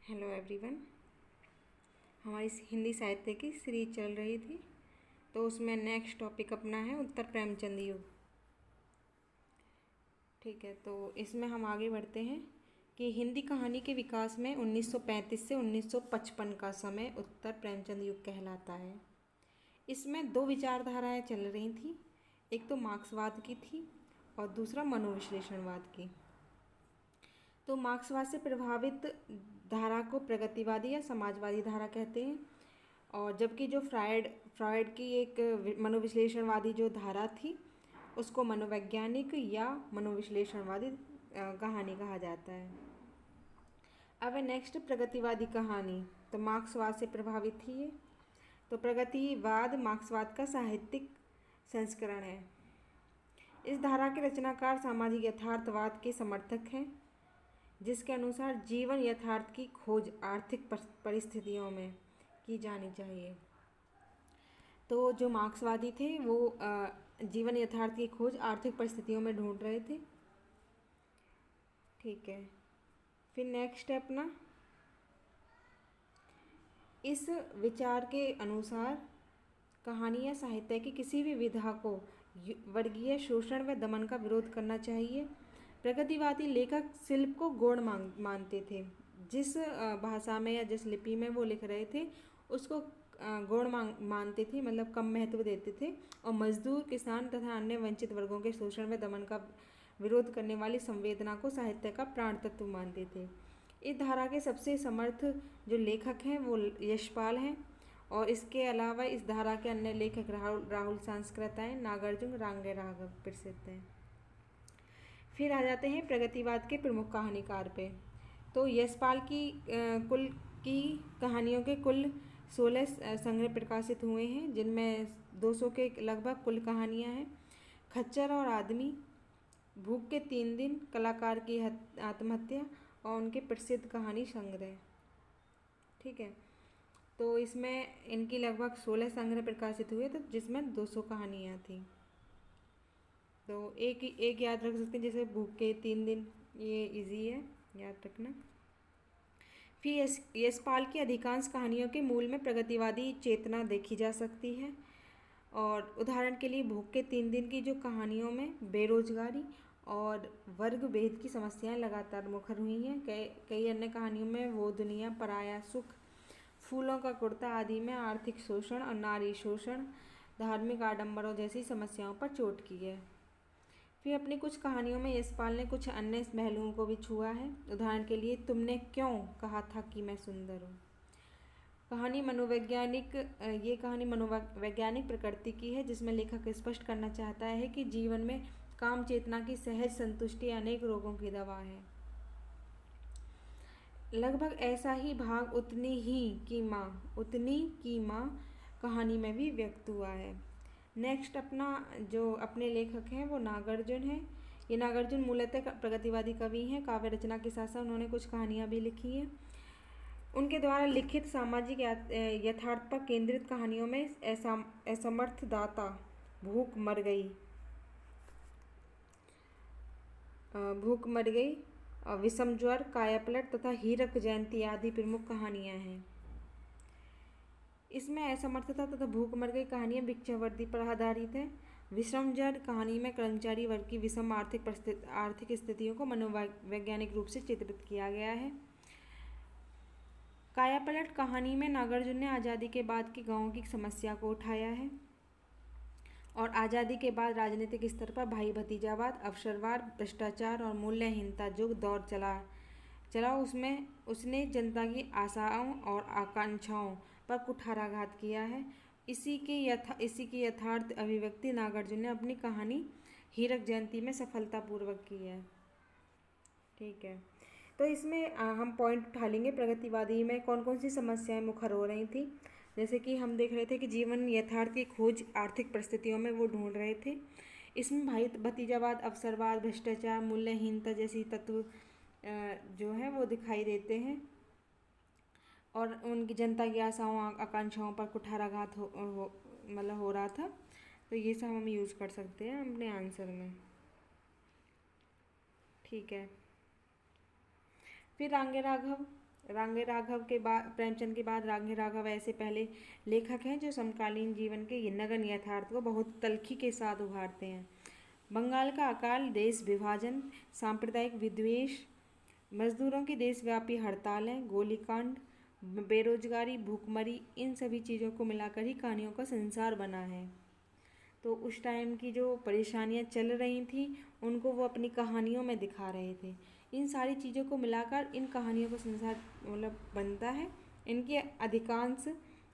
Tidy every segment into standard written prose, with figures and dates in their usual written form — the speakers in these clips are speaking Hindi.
Hello everyone. हमारी हिंदी साहित्य की सीरीज चल रही थी, तो उसमें नेक्स्ट टॉपिक अपना है उत्तर प्रेमचंद युग। ठीक है, तो इसमें हम आगे बढ़ते हैं कि हिंदी कहानी के विकास में 1935 से 1955 का समय उत्तर प्रेमचंद युग कहलाता है। इसमें दो विचारधाराएं चल रही थी, एक तो मार्क्सवाद की थी और दूसरा मनोविश्लेषणवाद की। तो मार्क्सवाद से प्रभावित धारा को प्रगतिवादी या समाजवादी धारा कहते हैं, और जबकि जो फ्रायड की एक मनोविश्लेषणवादी जो धारा थी उसको मनोवैज्ञानिक या मनोविश्लेषणवादी कहानी कहा जाता है। अब नेक्स्ट प्रगतिवादी कहानी, तो मार्क्सवाद से प्रभावित थी ये। तो प्रगतिवाद मार्क्सवाद का साहित्यिक संस्करण है। इस धारा के रचनाकार सामाजिक यथार्थवाद के समर्थक हैं, जिसके अनुसार जीवन यथार्थ की खोज आर्थिक परिस्थितियों में की जानी चाहिए। तो जो मार्क्सवादी थे वो जीवन यथार्थ की खोज आर्थिक परिस्थितियों में ढूंढ रहे थे। ठीक है, फिर नेक्स्ट है अपना, इस विचार के अनुसार कहानी या साहित्य की किसी भी विधा को वर्गीय शोषण व दमन का विरोध करना चाहिए। प्रगतिवादी लेखक शिल्प को गौण मानते थे। जिस भाषा में या जिस लिपि में वो लिख रहे थे उसको गौण मानते थे, मतलब कम महत्व देते थे, और मजदूर, किसान तथा अन्य वंचित वर्गों के शोषण व दमन का विरोध करने वाली संवेदना को साहित्य का प्राण तत्व मानते थे। इस धारा के सबसे समर्थ जो लेखक हैं वो यशपाल हैं, और इसके अलावा इस धारा के अन्य लेखक राहुल सांस्कृतायन, नागार्जुन, रांगे राघव प्रसिद्ध हैं। फिर आ जाते हैं प्रगतिवाद के प्रमुख कहानीकार पे। तो यशपाल की कहानियों के कुल 16 संग्रह प्रकाशित हुए हैं, जिनमें 200 के लगभग कुल कहानियाँ हैं। खच्चर और आदमी, भूख के 3 दिन, कलाकार की आत्महत्या और उनके प्रसिद्ध कहानी संग्रह। ठीक है, तो इसमें इनकी लगभग 16 संग्रह प्रकाशित हुए थे, जिसमें 200 कहानियाँ थी। तो एक याद रख सकते हैं, जैसे भूख के 3 दिन, ये इजी है याद रखना। फिर यशपाल की अधिकांश कहानियों के मूल में प्रगतिवादी चेतना देखी जा सकती है, और उदाहरण के लिए भूख के 3 दिन की जो कहानियों में बेरोजगारी और वर्ग भेद की समस्याएं लगातार मुखर हुई हैं। कई अन्य कहानियों में वो दुनिया, पराया सुख, फूलों का कुर्ता आदि में आर्थिक शोषण और नारी शोषण, धार्मिक आडंबरों जैसी समस्याओं पर चोट की है। फिर अपनी कुछ कहानियों में यशपाल ने कुछ अन्य पहलुओं को भी छुआ है। उदाहरण के लिए तुमने क्यों कहा था कि मैं सुंदर हूँ। ये कहानी मनोवैज्ञानिक प्रकृति की है, जिसमें लेखक स्पष्ट करना चाहता है कि जीवन में काम चेतना की सहज संतुष्टि अनेक रोगों की दवा है। लगभग ऐसा ही भाग उतनी की माँ कहानी में भी व्यक्त हुआ है। नेक्स्ट अपना जो अपने लेखक हैं वो नागार्जुन हैं। ये नागार्जुन मूलतः प्रगतिवादी कवि हैं। काव्य रचना के साथ साथ उन्होंने कुछ कहानियाँ भी लिखी हैं। उनके द्वारा लिखित सामाजिक यथार्थ पर केंद्रित कहानियों में असमर्थ दाता, भूख मर गई, विषम ज्वर, कायापलट तथा हीरक जयंती आदि प्रमुख कहानियाँ हैं। इसमें असमर्थता तथा भूख मर गई कहानियाँ भिक्षावृत्ति पर आधारित है। विषम ज्वर कहानी में कर्मचारी वर्ग की विषम आर्थिक स्थितियों को मनोवैज्ञानिक रूप से चित्रित किया गया है। कायापलट कहानी में नागार्जुन ने आज़ादी के बाद की गाँव की समस्या को उठाया है, और आज़ादी के बाद राजनीतिक स्तर पर भाई भतीजावाद, अवसरवाद, भ्रष्टाचार और मूल्यहीनता जो दौर चला उसमें उसने जनता की आशाओं और आकांक्षाओं पर कुठाराघात किया है। इसी की यथार्थ अभिव्यक्ति नागार्जुन ने अपनी कहानी हीरक जयंती में सफलतापूर्वक की है। ठीक है, तो इसमें हम पॉइंट उठा लेंगे प्रगतिवादी में कौन कौन सी समस्याएं मुखर हो रही थी। जैसे कि हम देख रहे थे कि जीवन यथार्थ की खोज आर्थिक परिस्थितियों में वो ढूंढ रहे थे। इसमें भाई भतीजावाद, अवसरवाद, भ्रष्टाचार, मूल्यहीनता जैसी तत्व जो है वो दिखाई देते हैं, और उनकी जनता की आशाओं आकांक्षाओं पर कुठाराघात हो रहा था। तो ये सब हम यूज़ कर सकते हैं अपने आंसर में। ठीक है, फिर रांगे राघव रांगे राघव के बाद, प्रेमचंद के बाद रांगे राघव ऐसे पहले लेखक हैं जो समकालीन जीवन के नगन यथार्थ को बहुत तल्खी के साथ उभारते हैं। बंगाल का अकाल, देश विभाजन, सांप्रदायिक विद्वेष, मजदूरों की देशव्यापी हड़तालें, गोलीकांड, बेरोजगारी, भूखमरी, इन सभी चीज़ों को मिलाकर ही कहानियों का संसार बना है। तो उस टाइम की जो परेशानियाँ चल रही थी उनको वो अपनी कहानियों में दिखा रहे थे। इन सारी चीज़ों को मिलाकर इन कहानियों का संसार मतलब बनता है। इनकी अधिकांश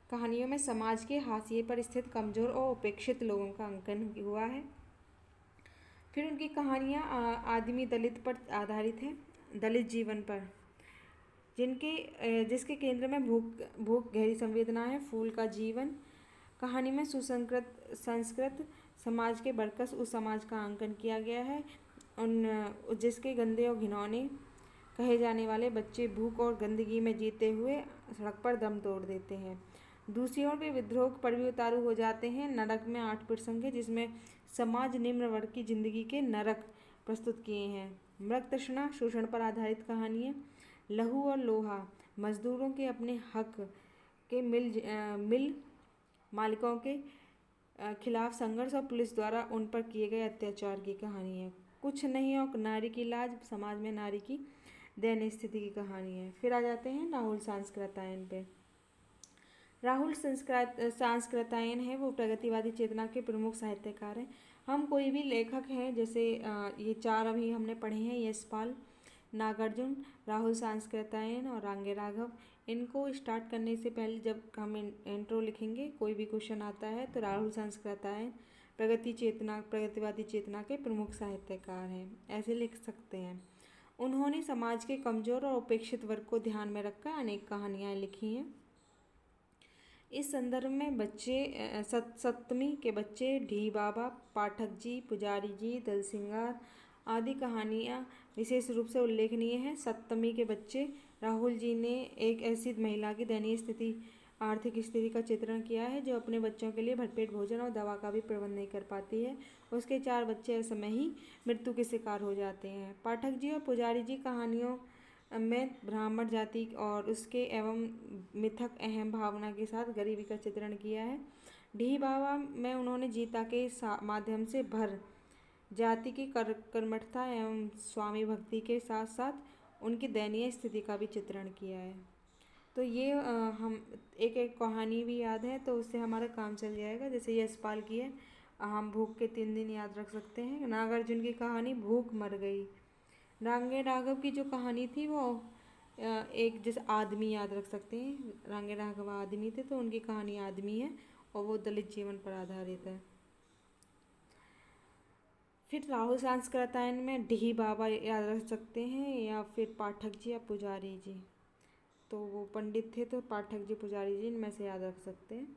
कहानियों में समाज के हाशिए पर स्थित कमज़ोर और उपेक्षित लोगों का अंकन हुआ है। फिर उनकी कहानियाँ आदमी दलित पर आधारित है, दलित जीवन पर, जिसके केंद्र में भूख गहरी संवेदना है, फूल का जीवन। कहानी में संस्कृत समाज के बरकस उस समाज का अंकन किया गया है जिसके गंदे और घिनौने कहे जाने वाले बच्चे भूख और गंदगी में जीते हुए सड़क पर दम तोड़ देते हैं। दूसरी ओर वे विद्रोह पर भी उतारू हो जाते हैं। नरक में 8 प्रसंग है जिसमें समाज निम्न वर्ग की जिंदगी के नरक प्रस्तुत किए हैं। मृग तृष्णा शोषण पर आधारित कहानी है। लहू और लोहा मजदूरों के अपने हक के मिल मालिकों के खिलाफ संघर्ष और पुलिस द्वारा उन पर किए गए अत्याचार की कहानी है। कुछ नहीं और नारी की लाज, समाज में नारी की दयनीय स्थिति की कहानी है। फिर आ जाते हैं राहुल सांस्कृतायन पे। राहुल सांस्कृतायन है वो प्रगतिवादी चेतना के प्रमुख साहित्यकार हैं। हम कोई भी लेखक हैं जैसे ये 4 अभी हमने पढ़े हैं, यशपाल, नागार्जुन, राहुल सांस्कृतायन और रांगे राघव, इनको स्टार्ट करने से पहले जब हम इंट्रो लिखेंगे कोई भी क्वेश्चन आता है तो राहुल सांस्कृतायन प्रगतिवादी चेतना के प्रमुख साहित्यकार हैं, ऐसे लिख सकते हैं। उन्होंने समाज के कमज़ोर और उपेक्षित वर्ग को ध्यान में रखकर अनेक कहानियाँ लिखी हैं। इस संदर्भ में सप्तमी के बच्चे, ढी बाबा, पाठक जी, पुजारी जी, दलसिंगार आदि कहानियाँ विशेष रूप से उल्लेखनीय हैं। सप्तमी के बच्चे राहुल जी ने एक ऐसी महिला की दयनीय आर्थिक स्थिति का चित्रण किया है जो अपने बच्चों के लिए भरपेट भोजन और दवा का भी प्रबंध नहीं कर पाती है। उसके 4 बच्चे इस समय ही मृत्यु के शिकार हो जाते हैं। पाठक जी और पुजारी जी कहानियों में ब्राह्मण जाति और उसके एवं मिथक अहम भावना के साथ गरीबी का चित्रण किया है। डी बाबा में उन्होंने जीता के माध्यम से भर जाति की कर्मठता एवं स्वामी भक्ति के साथ साथ उनकी दयनीय स्थिति का भी चित्रण किया है। तो ये हम एक कहानी भी याद है तो उससे हमारा काम चल जाएगा। जैसे यशपाल की है, हम भूख के 3 दिन याद रख सकते हैं। नागार्जुन की कहानी भूख मर गई। रांगे राघव की जो कहानी थी वो एक जैसे आदमी याद रख सकते हैं। रांगे राघव आदमी थे तो उनकी कहानी आदमी है और वो दलित जीवन पर आधारित है। फिर राहुल सांस्कृतायन में डी बाबा याद रख सकते हैं या फिर पाठक जी या पुजारी जी। तो वो पंडित थे तो पाठक जी, पुजारी जी, इनमें से याद रख सकते हैं।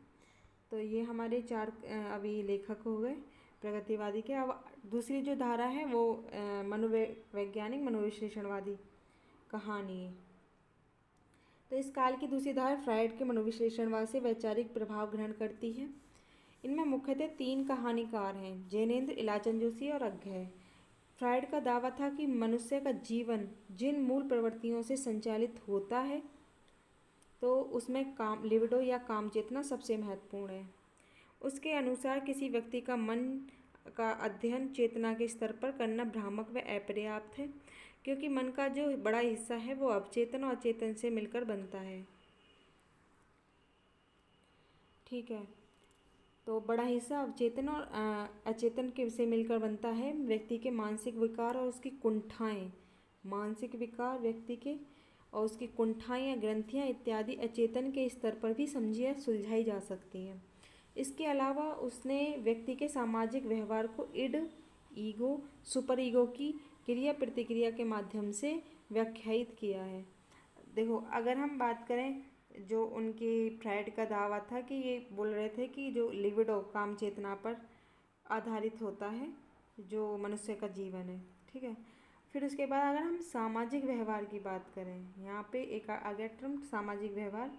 तो ये हमारे 4 अभी लेखक हो गए प्रगतिवादी के। अब दूसरी जो धारा है वो मनोवैज्ञानिक मनोविश्लेषणवादी कहानी है। तो इस काल की दूसरी धारा फ्रायड के मनोविश्लेषणवाद से वैचारिक प्रभाव ग्रहण करती है। इनमें मुख्यतः 3 कहानीकार हैं, जैनेन्द्र, इलाचन जोशी और अज्ञय। फ्रायड का दावा था कि मनुष्य का जीवन जिन मूल प्रवृत्तियों से संचालित होता है तो उसमें काम लिबिडो या काम चेतना सबसे महत्वपूर्ण है। उसके अनुसार किसी व्यक्ति का मन का अध्ययन चेतना के स्तर पर करना भ्रामक व अपर्याप्त है, क्योंकि मन का जो बड़ा हिस्सा है वो अवचेतन और चेतन से मिलकर बनता है। ठीक है, तो बड़ा हिस्सा अवचेतन और अचेतन के से मिलकर बनता है। व्यक्ति के मानसिक विकार और उसकी कुंठाएं, मानसिक विकार व्यक्ति के और उसकी कुंठाएं या ग्रंथियां इत्यादि अचेतन के स्तर पर भी समझी या सुलझाई जा सकती हैं। इसके अलावा उसने व्यक्ति के सामाजिक व्यवहार को इड, ईगो, सुपर ईगो की क्रिया प्रतिक्रिया के माध्यम से व्याख्यायित किया है। देखो, अगर हम बात करें जो उनकी फ्रायड का दावा था कि ये बोल रहे थे कि जो लिबिडो काम चेतना पर आधारित होता है जो मनुष्य का जीवन है। ठीक है, फिर उसके बाद अगर हम सामाजिक व्यवहार की बात करें, यहाँ पे एक आ गया टर्म सामाजिक व्यवहार।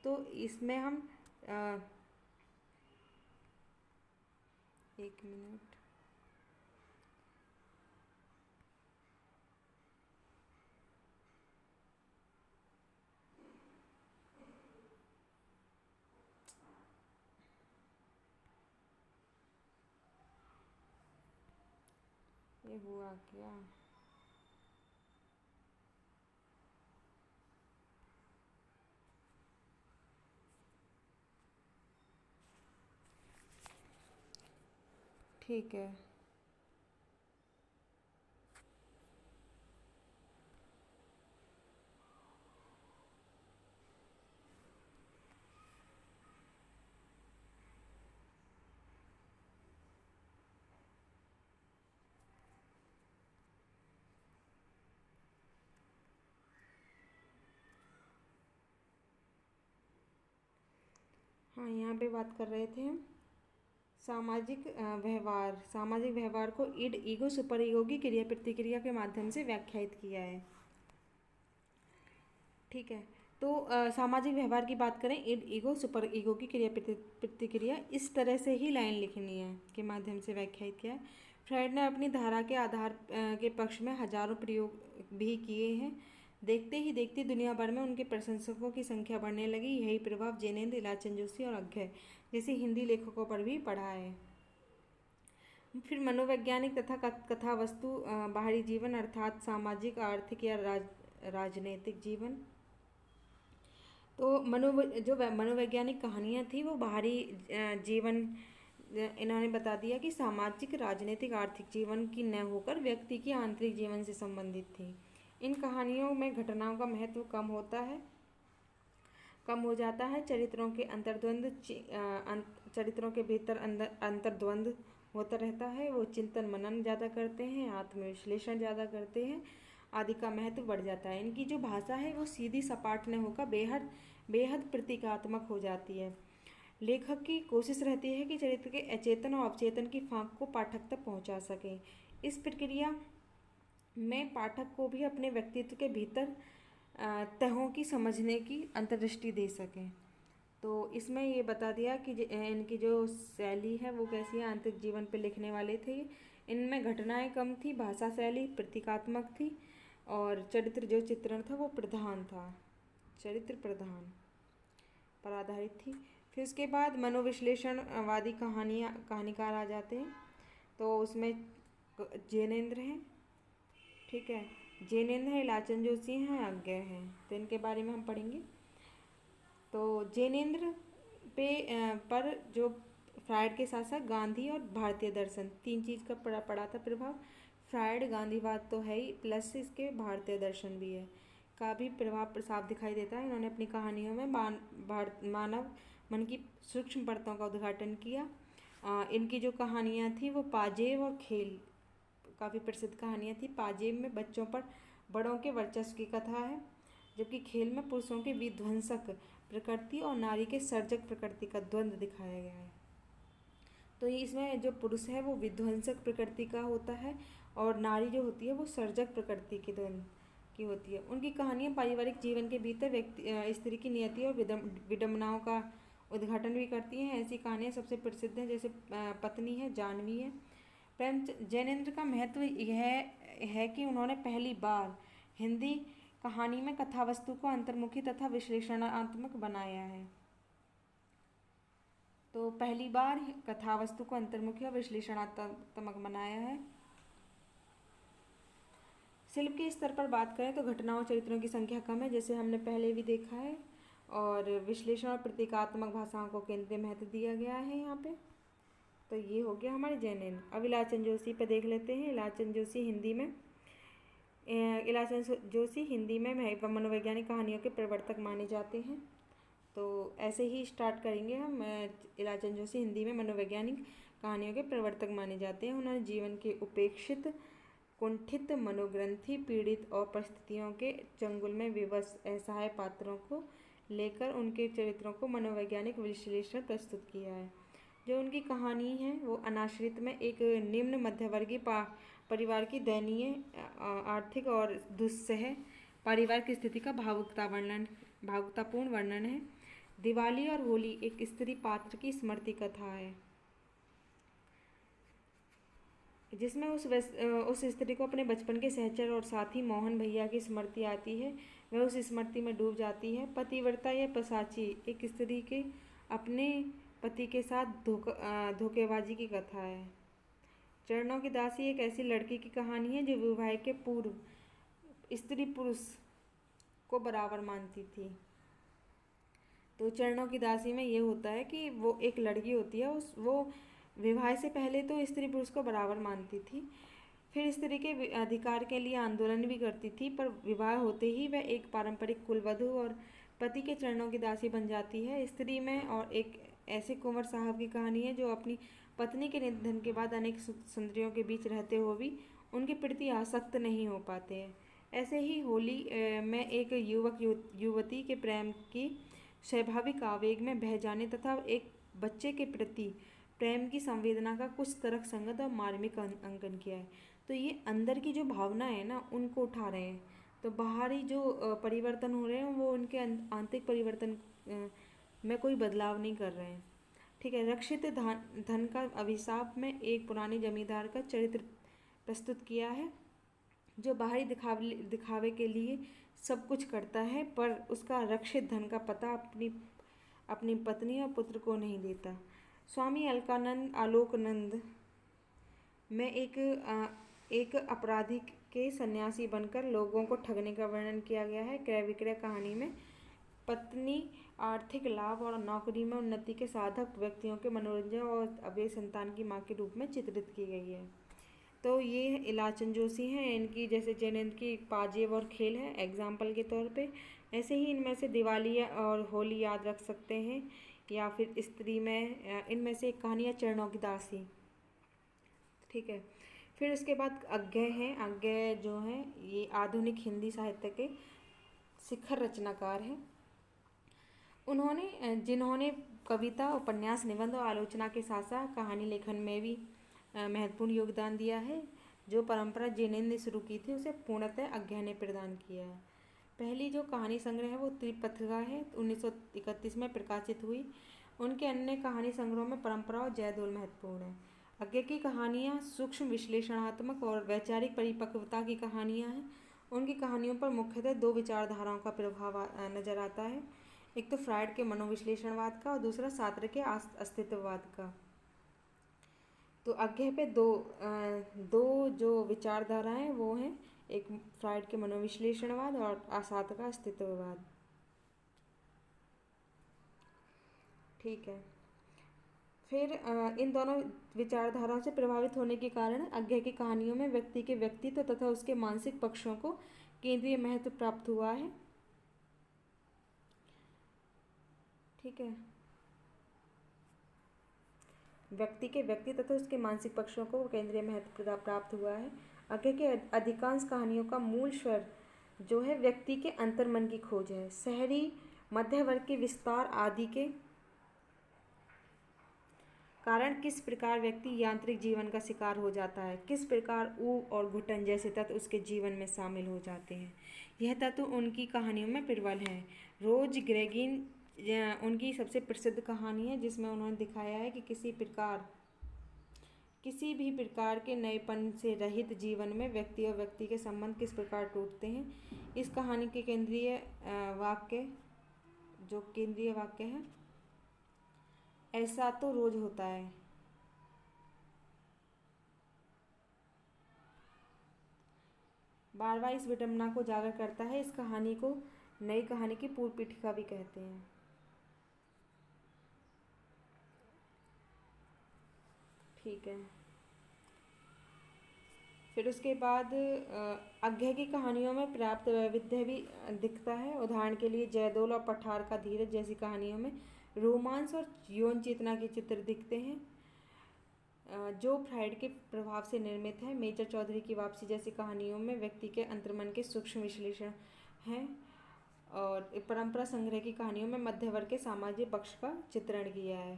तो इसमें हम 1 मिनट, ये हुआ क्या? ठीक है। हाँ, यहाँ पे बात कर रहे थे हम सामाजिक व्यवहार को ईड ईगो सुपर ईगो की क्रिया प्रतिक्रिया के माध्यम से व्याख्यायित किया है। ठीक है। तो सामाजिक व्यवहार की बात करें, ईड ईगो सुपर ईगो की क्रिया प्रतिक्रिया इस तरह से ही लाइन लिखनी है के माध्यम से व्याख्यायित किया है। फ्रायड ने अपनी धारा के आधार के पक्ष में हजारों प्रयोग भी किए हैं। देखते ही देखते दुनिया भर में उनके प्रशंसकों की संख्या बढ़ने लगी। यही प्रभाव जैनेन्द्र, इलाचन जोशी और अज्ञे जैसे हिंदी लेखकों पर भी पड़ा है। फिर मनोवैज्ञानिक तथा कथा वस्तु बाहरी जीवन अर्थात सामाजिक, आर्थिक या राजनीतिक जीवन। तो मनोवैज्ञानिक कहानियाँ थी वो बाहरी जीवन, इन्होंने बता दिया कि सामाजिक, राजनीतिक, आर्थिक जीवन की न होकर व्यक्ति की आंतरिक जीवन से संबंधित थी। इन कहानियों में घटनाओं का महत्व कम हो जाता है। चरित्रों के भीतर अंतर्द्वंद होता रहता है। वो चिंतन मनन ज़्यादा करते हैं, आत्मविश्लेषण ज़्यादा करते हैं आदि का महत्व बढ़ जाता है। इनकी जो भाषा है वो सीधी सपाट न होकर बेहद प्रतीकात्मक हो जाती है। लेखक की कोशिश रहती है कि चरित्र के अचेतन और अवचेतन की फांक को पाठक तक पहुंचा सकें। इस प्रक्रिया में पाठक को भी अपने व्यक्तित्व के भीतर तहों की समझने की अंतर्दृष्टि दे सकें। तो इसमें ये बता दिया कि इनकी जो शैली है वो कैसी है। आंतरिक जीवन पे लिखने वाले थे। इनमें घटनाएं कम थी, भाषा शैली प्रतीकात्मक थी और चरित्र जो चित्रण था वो प्रधान था, चरित्र प्रधान पर आधारित थी। फिर उसके बाद मनोविश्लेषणवादी कहानीकार आ जाते हैं। तो उसमें जैनेन्द्र हैं, ठीक है, जैनेन्द्र है, इलाचन जोशी हैं, अज्ञे हैं। तो इनके बारे में हम पढ़ेंगे। तो जैनेन्द्र पर जो फ्रायड के साथ साथ गांधी और भारतीय दर्शन, तीन चीज़ का पड़ा था प्रभाव। फ्रायड गांधीवाद तो है ही, प्लस इसके भारतीय दर्शन भी है का भी प्रभाव साफ दिखाई देता है। इन्होंने अपनी कहानियों में मानव मन की सूक्ष्म परतों का उद्घाटन किया। इनकी जो कहानियाँ थी वो पाजेब और खेल, काफ़ी प्रसिद्ध कहानियाँ थी। पाजेब में बच्चों पर बड़ों के वर्चस्व की कथा है, जबकि खेल में पुरुषों के विध्वंसक प्रकृति और नारी के सर्जक प्रकृति का द्वंद्व दिखाया गया है। तो इसमें जो पुरुष है वो विध्वंसक प्रकृति का होता है और नारी जो होती है वो सर्जक प्रकृति के द्वंद्व की होती है। उनकी कहानियाँ पारिवारिक जीवन के भीतर स्त्री की नियति और विडम्बनाओं का उद्घाटन भी करती हैं। ऐसी कहानियाँ सबसे प्रसिद्ध हैं, जैसे पत्नी है, जानवी है। जैनेन्द्र का महत्व यह है कि उन्होंने पहली बार हिंदी कहानी में कथा वस्तु को अंतर्मुखी तथा विश्लेषणात्मक बनाया है। तो पहली बार कथा वस्तु को अंतर्मुखी और विश्लेषणात्मक बनाया है। शिल्प के स्तर पर बात करें तो घटनाओं चरित्रों की संख्या कम है, जैसे हमने पहले भी देखा है, और विश्लेषण और प्रतीकात्मक भाषाओं को केंद्रीय महत्व दिया गया है यहाँ पे। तो ये हो गया हमारे जैनेन्द्र। अब इलाचन जोशी पे देख लेते हैं। इलाचन जोशी हिंदी में मनोवैज्ञानिक कहानियों के प्रवर्तक माने जाते हैं। तो ऐसे ही स्टार्ट करेंगे हम। इलाचन जोशी हिंदी में मनोवैज्ञानिक कहानियों के प्रवर्तक माने जाते हैं। उन्होंने जीवन के उपेक्षित, कुंठित, मनोग्रंथि पीड़ित और परिस्थितियों के चंगुल में विवश असहाय पात्रों को लेकर उनके चरित्रों को मनोवैज्ञानिक विश्लेषण प्रस्तुत किया है। जो उनकी कहानी है वो अनाश्रित में एक निम्न मध्यवर्गीय परिवार की दयनीय आर्थिक और दुस्सह पारिवारिक स्थिति का भावुकतापूर्ण वर्णन है। दिवाली और होली एक स्त्री पात्र की स्मृति कथा है, जिसमें उस स्त्री को अपने बचपन के सहचर और साथी मोहन भैया की स्मृति आती है। वह उस स्मृति में डूब जाती है। पतिव्रता या पिशाची एक स्त्री के अपने पति के साथ धोखेबाजी की कथा है। चरणों की दासी एक ऐसी लड़की की कहानी है जो विवाह के पूर्व स्त्री पुरुष को बराबर मानती थी। तो चरणों की दासी में ये होता है कि वो एक लड़की होती है, वो विवाह से पहले तो स्त्री पुरुष को बराबर मानती थी, फिर स्त्री के अधिकार के लिए आंदोलन भी करती थी, पर विवाह होते ही वह एक पारंपरिक कुलवधू और पति के चरणों की दासी बन जाती है। स्त्री में और एक ऐसे कुंवर साहब की कहानी है जो अपनी पत्नी के निधन के बाद अनेक सुंदरियों के बीच रहते हुए भी उनके प्रति आसक्त नहीं हो पाते हैं। ऐसे ही होली में एक युवक युवती के प्रेम की स्वाभाविक आवेग में बह जाने तथा एक बच्चे के प्रति प्रेम की संवेदना का कुछ तर्क संगत और मार्मिक अंकन किया है। तो ये अंदर की जो भावना है ना, उनको उठा रहे हैं। तो बाहरी जो परिवर्तन हो रहे हैं वो उनके आंतरिक परिवर्तन में कोई बदलाव नहीं कर रहे हैं। ठीक है। रक्षित धन का अभिशाप में एक पुराने जमींदार का चरित्र प्रस्तुत किया है जो बाहरी दिखावे के लिए सब कुछ करता है, पर उसका रक्षित धन का पता अपनी पत्नी और पुत्र को नहीं देता। स्वामी आलोकानंद में एक अपराधी के सन्यासी बनकर लोगों को ठगने का वर्णन किया गया है। क्रय विक्रय कहानी में पत्नी आर्थिक लाभ और नौकरी में उन्नति के साधक व्यक्तियों के मनोरंजन और अबे संतान की माँ के रूप में चित्रित की गई है। तो ये इलाचन जोशी हैं, इनकी जैसे जैनेन्द्र की पाजेब और खेल है एग्जाम्पल के तौर पे। ऐसे ही इनमें से दिवाली और होली याद रख सकते हैं, या फिर स्त्री में इनमें से एक कहानी है चरणों की दासी। ठीक है। फिर उसके बाद अज्ञे हैं। अज्ञे जो हैं ये आधुनिक हिंदी साहित्य के शिखर रचनाकार हैं। जिन्होंने कविता, उपन्यास, निबंध और आलोचना के साथ साथ कहानी लेखन में भी महत्वपूर्ण योगदान दिया है। जो परंपरा जैनेन्द्र ने शुरू की थी उसे पूर्णतः अज्ञे ने प्रदान किया है। पहली जो कहानी संग्रह है वो त्रिपथगा है, 1931 में प्रकाशित हुई। उनके अन्य कहानी संग्रहों में परंपरा और जयदोल महत्वपूर्ण है। अज्ञे की कहानियाँ सूक्ष्म विश्लेषणात्मक और वैचारिक परिपक्वता की कहानियाँ हैं। उनकी कहानियों पर मुख्यतः दो विचारधाराओं का प्रभाव नजर आता है। एक तो फ्रायड के मनोविश्लेषणवाद का और दूसरा सार्त्र के अस्तित्ववाद का। तो अज्ञे पे दो जो विचारधाराएं हैं वो हैं, एक फ्रायड के मनोविश्लेषणवाद और सार्त्र का अस्तित्ववाद। ठीक है। फिर इन दोनों विचारधाराओं से प्रभावित होने के कारण अज्ञे की कहानियों में व्यक्ति के व्यक्तित्व तथा उसके मानसिक पक्षों को केंद्रीय महत्व प्राप्त हुआ है। ठीक है। व्यक्ति के व्यक्ति तथा उसके मानसिक पक्षों को केंद्रीय महत्व प्राप्त हुआ है। अज्ञे के अधिकांश कहानियों का मूल स्वर जो है व्यक्ति के अंतर्मन की खोज है। शहरी मध्य वर्ग के विस्तार आदि के कारण किस प्रकार व्यक्ति यांत्रिक जीवन का शिकार हो जाता है, किस प्रकार ऊब और घुटन जैसे तत्व उसके जीवन में शामिल हो जाते हैं, यह तत्व उनकी कहानियों में प्रबल है। रोज ग्रेगिन उनकी सबसे प्रसिद्ध कहानी है जिसमें उन्होंने दिखाया है कि किसी भी प्रकार के नएपन से रहित जीवन में व्यक्ति और व्यक्ति के संबंध किस प्रकार टूटते हैं। इस कहानी के केंद्रीय वाक्य है, ऐसा तो रोज होता है। बार बार इस विडंबना को उजागर करता है। इस कहानी को नई कहानी की पूर्व पीठिका भी कहते हैं। ठीक है। फिर उसके बाद अज्ञे की कहानियों में पर्याप्त वैविध्य भी दिखता है। उदाहरण के लिए जयदोल और पठार का धीरज जैसी कहानियों में रोमांस और यौन चेतना के चित्र दिखते हैं जो फ्रायड के प्रभाव से निर्मित है। मेजर चौधरी की वापसी जैसी कहानियों में व्यक्ति के अंतर्मन के सूक्ष्म विश्लेषण हैं और परंपरा संग्रह की कहानियों में मध्य वर्ग के सामाजिक पक्ष का चित्रण किया है।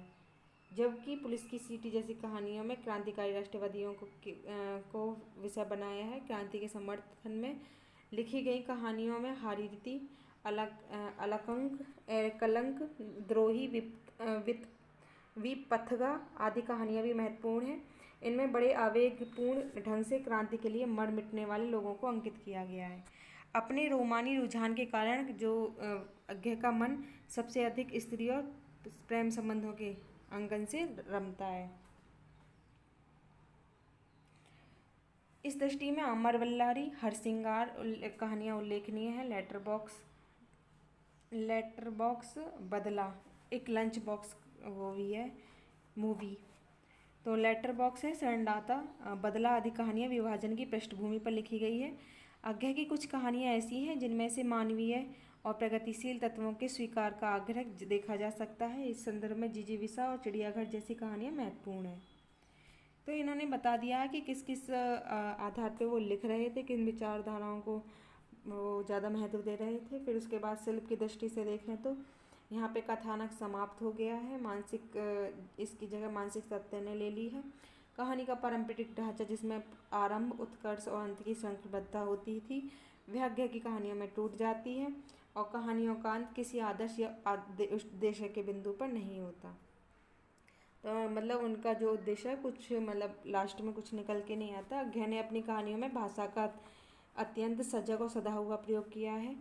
जबकि पुलिस की सीटी जैसी कहानियों में क्रांतिकारी राष्ट्रवादियों को विषय बनाया है। क्रांति के समर्थन में लिखी गई कहानियों में हारीरती, अलकंक, कलंक, द्रोही, विपथगा आदि कहानियाँ भी महत्वपूर्ण हैं। इनमें बड़े आवेगपूर्ण ढंग से क्रांति के लिए मर मिटने वाले लोगों को अंकित किया गया है। अपने रोमानी रुझान के कारण जो अज्ञे का मन सबसे अधिक स्त्री और प्रेम संबंधों के अंकन से रमता है। इस दृष्टि में अमर वल्लारी, हरसिंगार कहानियाँ उल्लेखनीय हैं। लेटर बॉक्स बदला, एक लंच बॉक्स वो भी है मूवी। तो लेटर बॉक्स है शरणदाता, बदला आदि कहानियाँ विभाजन की पृष्ठभूमि पर लिखी गई है। आज्ञा की कुछ कहानियाँ ऐसी हैं जिनमें से मानवीय और प्रगतिशील तत्वों के स्वीकार का आग्रह देखा जा सकता है। इस संदर्भ में जिजीविसा और चिड़ियाघर जैसी कहानियाँ महत्वपूर्ण हैं। तो इन्होंने बता दिया कि किस किस आधार पे वो लिख रहे थे, किन विचारधाराओं को वो ज़्यादा महत्व दे रहे थे। फिर उसके बाद शिल्प की दृष्टि से देखें तो यहाँ पे कथानक समाप्त हो गया है, इसकी जगह मानसिक सत्य ने ले ली है। कहानी का पारंपरिक ढांचा जिसमें आरंभ, उत्कर्ष और अंत की श्रृंखलाबद्धता होती थी, वह आज्ञा की कहानियों में टूट जाती है और कहानियों का अंत किसी आदर्श या उद्देश्य के बिंदु पर नहीं होता। तो मतलब उनका जो उद्देश्य है कुछ मतलब लास्ट में कुछ निकल के नहीं आता। आज्ञा ने अपनी कहानियों में भाषा का अत्यंत सजग और सधा हुआ प्रयोग किया है।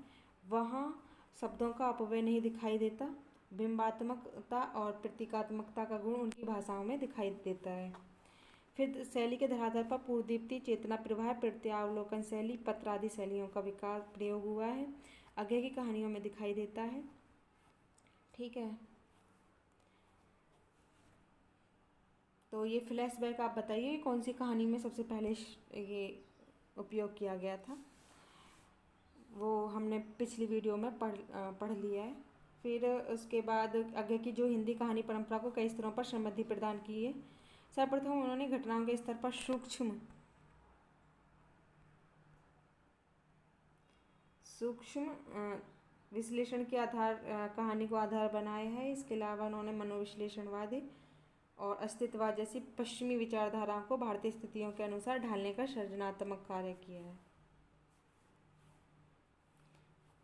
वहाँ शब्दों का अपव्यय नहीं दिखाई देता। बिंबात्मकता और प्रतीकात्मकता का गुण उनकी भाषाओं में दिखाई देता है। फिर शैली के धरातल पर पूर्वदीप्ति, चेतना प्रवाह, प्रत्यावलोकन शैली, पत्र आदि शैलियों का विकास प्रयोग हुआ है, आज्ञा की कहानियों में दिखाई देता है। ठीक है, तो ये फ्लैशबैक आप बताइए कौन सी कहानी में सबसे पहले ये उपयोग किया गया था। वो हमने पिछली वीडियो में पढ़ लिया है। फिर उसके बाद आगे की जो हिंदी कहानी परंपरा को कई स्तरों पर समृद्धि प्रदान की है। सर्वप्रथम उन्होंने घटनाओं के स्तर पर सूक्ष्म विश्लेषण के आधार कहानी को आधार बनाया है। इसके अलावा उन्होंने मनोविश्लेषणवादी और अस्तित्ववाद जैसी पश्चिमी विचारधाराओं को भारतीय स्थितियों के अनुसार ढालने का सृजनात्मक कार्य किया है।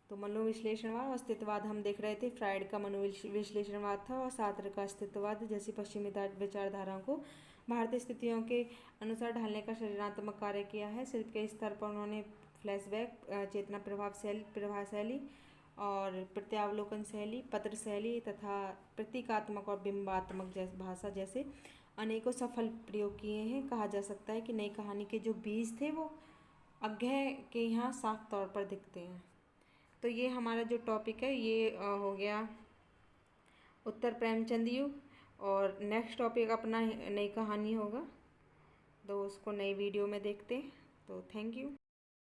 तो मनोविश्लेषणवाद और अस्तित्ववाद हम देख रहे थे, फ्राइड का मनोविश्लेषणवाद था और सार्त्र का अस्तित्ववाद जैसी पश्चिमी विचारधाराओं को भारतीय स्थितियों के अनुसार ढालने का सृजनात्मक कार्य किया है। शिल्प के स्तर पर उन्होंने फ्लैशबैक, चेतना प्रवाह शैली और प्रत्यावलोकन शैली, पत्र शैली तथा प्रतीकात्मक और बिंबात्मक भाषा जैसे अनेकों सफल प्रयोग किए हैं। कहा जा सकता है कि नई कहानी के जो बीज थे वो आज्ञा के यहाँ साफ तौर पर दिखते हैं। तो ये हमारा जो टॉपिक है ये हो गया उत्तर प्रेमचंद युग, और नेक्स्ट टॉपिक अपना नई कहानी होगा, तो उसको नई वीडियो में देखते हैं। तो थैंक यू।